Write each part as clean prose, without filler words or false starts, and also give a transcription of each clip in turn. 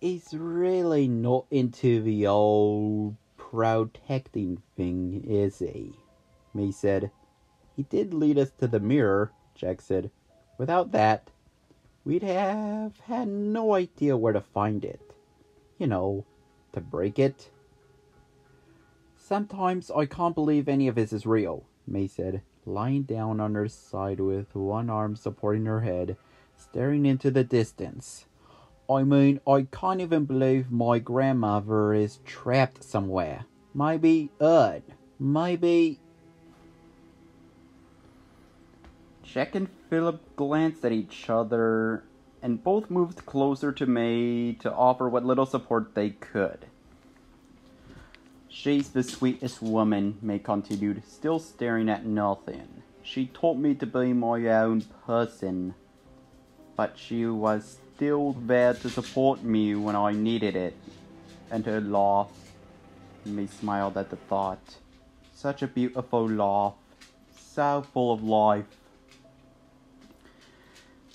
He's really not into the old protecting thing, is he? May said. He did lead us to the mirror, Jack said. Without that, we'd have had no idea where to find it. You know, to break it. Sometimes I can't believe any of this is real, May said, lying down on her side with one arm supporting her head, staring into the distance. I mean, I can't even believe my grandmother is trapped somewhere. Maybe Earth. Maybe... Jack and Philip glanced at each other, and both moved closer to May to offer what little support they could. She's the sweetest woman, May continued, still staring at nothing. She taught me to be my own person, but she was still there to support me when I needed it. And her laugh, May smiled at the thought. Such a beautiful laugh, so full of life.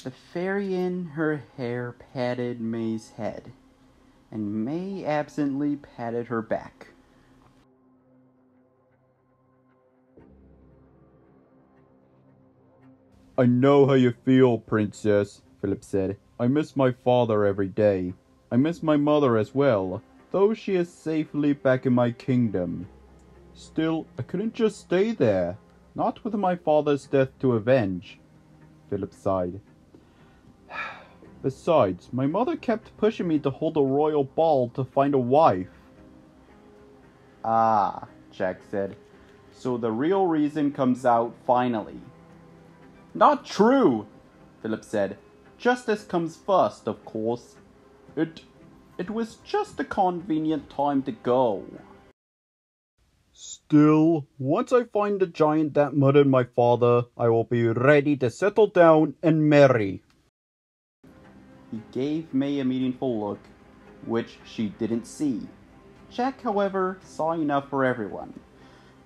The fairy in her hair patted May's head, and May absently patted her back. I know how you feel, Princess, Philip said. I miss my father every day. I miss my mother as well, though she is safely back in my kingdom. Still, I couldn't just stay there, not with my father's death to avenge. Philip sighed. Besides, my mother kept pushing me to hold a royal ball to find a wife. Ah, Jack said. So the real reason comes out finally. Not true, Philip said. Justice comes first, of course. It was just a convenient time to go. Still, once I find the giant that murdered my father, I will be ready to settle down and marry. He gave May a meaningful look, which she didn't see. Jack, however, saw enough for everyone,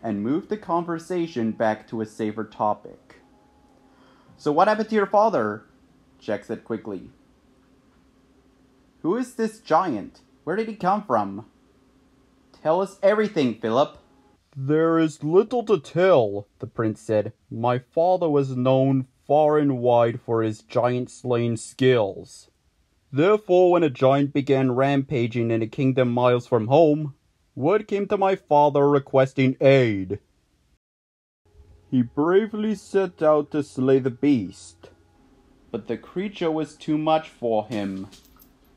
and moved the conversation back to a safer topic. So what happened to your father? Jack said quickly. Who is this giant? Where did he come from? Tell us everything, Philip. There is little to tell, the prince said. My father was known far and wide for his giant-slaying skills. Therefore, when a giant began rampaging in a kingdom miles from home, word came to my father requesting aid. He bravely set out to slay the beast, but the creature was too much for him,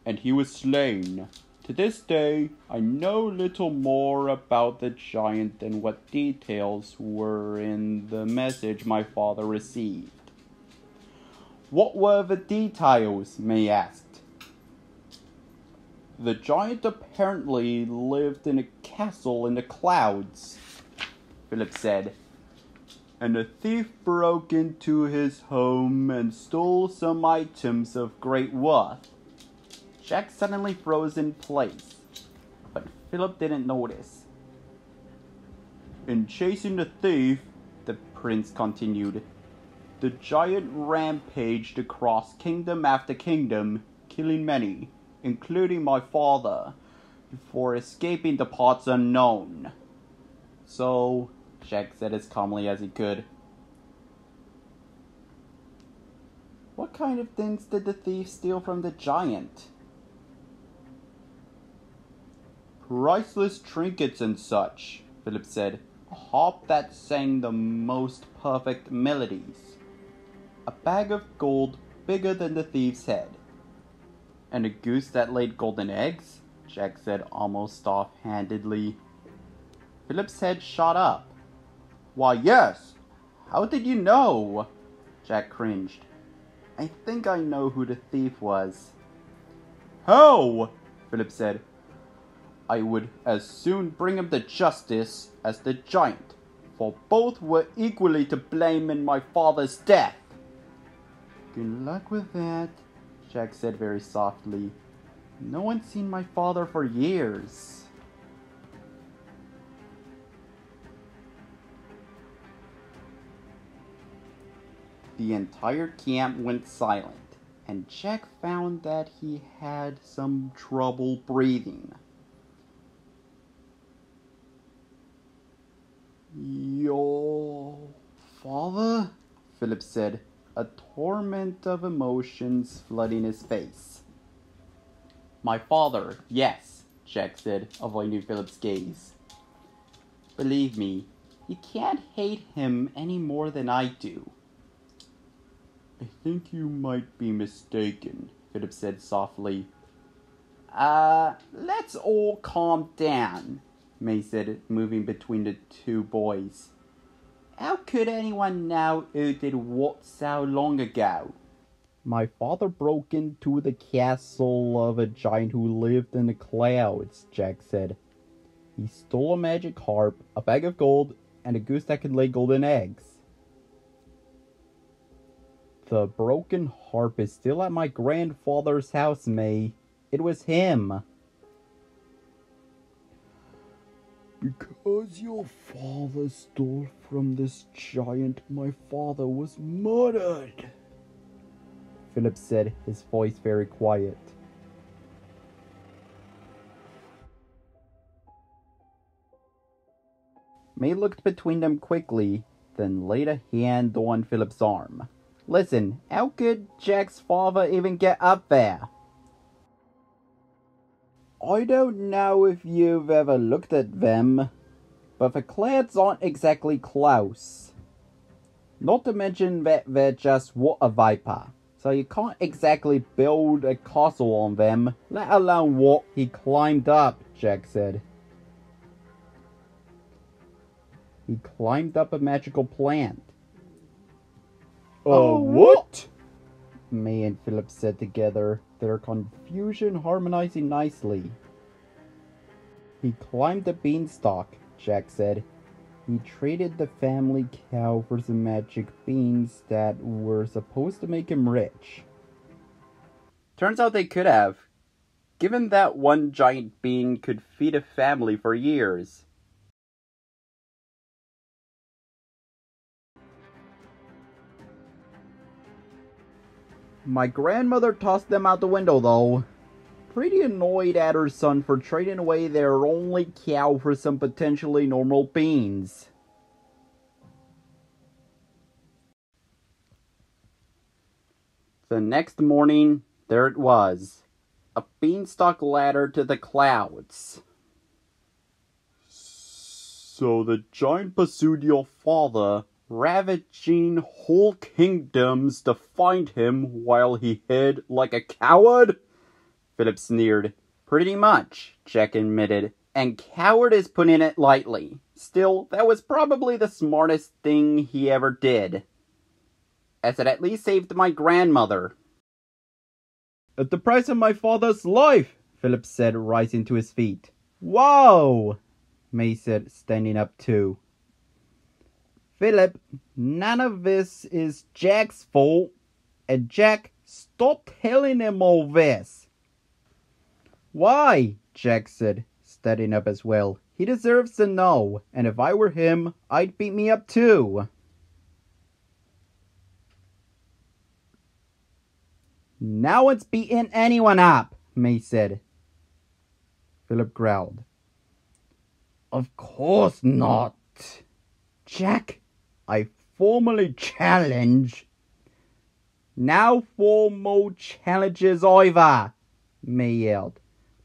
and he was slain. To this day, I know little more about the giant than what details were in the message my father received. What were the details, May asked. The giant apparently lived in a castle in the clouds, Philip said, and a thief broke into his home and stole some items of great worth. Jack suddenly froze in place, but Philip didn't notice. In chasing the thief, the prince continued, the giant rampaged across kingdom after kingdom, killing many, including my father, before escaping to parts unknown. So, Jack said as calmly as he could, what kind of things did the thief steal from the giant? Priceless trinkets and such, Philip said. A harp that sang the most perfect melodies. A bag of gold bigger than the thief's head. And a goose that laid golden eggs? Jack said almost offhandedly. Philip's head shot up. Why, yes! How did you know? Jack cringed. I think I know who the thief was. How? Philip said. I would as soon bring him to justice as the giant, for both were equally to blame in my father's death. Good luck with that, Jack said very softly. No one's seen my father for years. The entire camp went silent, and Jack found that he had some trouble breathing. "Your father?" Philip said, a torrent of emotions flooding his face. "My father, yes," Jack said, avoiding Philip's gaze. "Believe me, you can't hate him any more than I do." "I think you might be mistaken," Philip said softly. Let's all calm down," May said, moving between the two boys. "How could anyone know who did what so long ago?" "My father broke into the castle of a giant who lived in the clouds," Jack said. "He stole a magic harp, a bag of gold, and a goose that could lay golden eggs." "The broken harp is still at my grandfather's house, May. It was him." "Because your father stole from this giant, my father was murdered," Philip said, his voice very quiet. May looked between them quickly, then laid a hand on Philip's arm. "Listen, how could Jack's father even get up there?" "I don't know if you've ever looked at them, but the clouds aren't exactly close. Not to mention that they're just water vapor, so you can't exactly build a castle on them, let alone walk." "He climbed up," Jack said. "He climbed up a magical plant." What?" May and Philip said together, their confusion harmonizing nicely. "He climbed the beanstalk," Jack said. "He traded the family cow for some magic beans that were supposed to make him rich." Turns out they could have, given that one giant bean could feed a family for years. "My grandmother tossed them out the window, though. Pretty annoyed at her son for trading away their only cow for some potentially normal beans." The next morning, there it was. A beanstalk ladder to the clouds. "So the giant pursued your father, ravaging whole kingdoms to find him while he hid like a coward?" Philip sneered. "Pretty much," Jack admitted, "and coward is putting it lightly. Still, that was probably the smartest thing he ever did, as it at least saved my grandmother." "At the price of my father's life," Philip said, rising to his feet. "Whoa!" May said, standing up too. "Philip, none of this is Jack's fault. And Jack, stop telling him all this." "Why?" Jack said, standing up as well. "He deserves to know, and if I were him, I'd beat me up too." "No one's beating anyone up," May said. Philip growled. "Of course not. Jack, I formally challenge." "No formal challenges either," May yelled.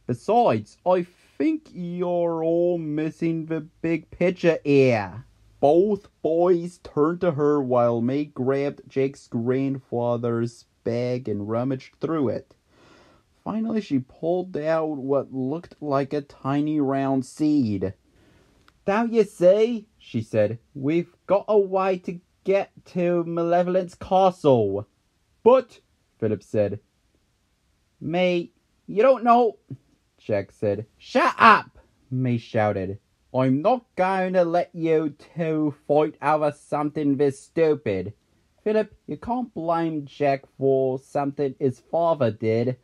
"Besides, I think you're all missing the big picture here." Both boys turned to her while May grabbed Jake's grandfather's bag and rummaged through it. Finally, she pulled out what looked like a tiny round seed. "Don't you see?" she said. "We've got a way to get to Malevolent's castle." "But," Philip said. "May, you don't know," Jack said. "Shut up!" May shouted. "I'm not going to let you two fight over something this stupid. Philip, you can't blame Jack for something his father did.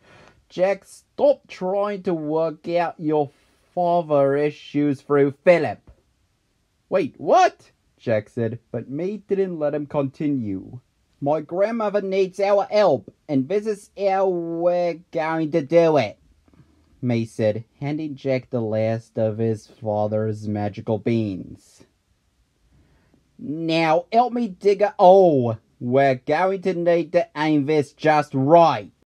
Jack, stop trying to work out your father issues through Philip." "Wait, what?" Jack said, but May didn't let him continue. My grandmother needs our help, and this is how we're going to do it, May said, handing Jack the last of his father's magical beans. Now help me dig a hole. We're going to need to aim this just right.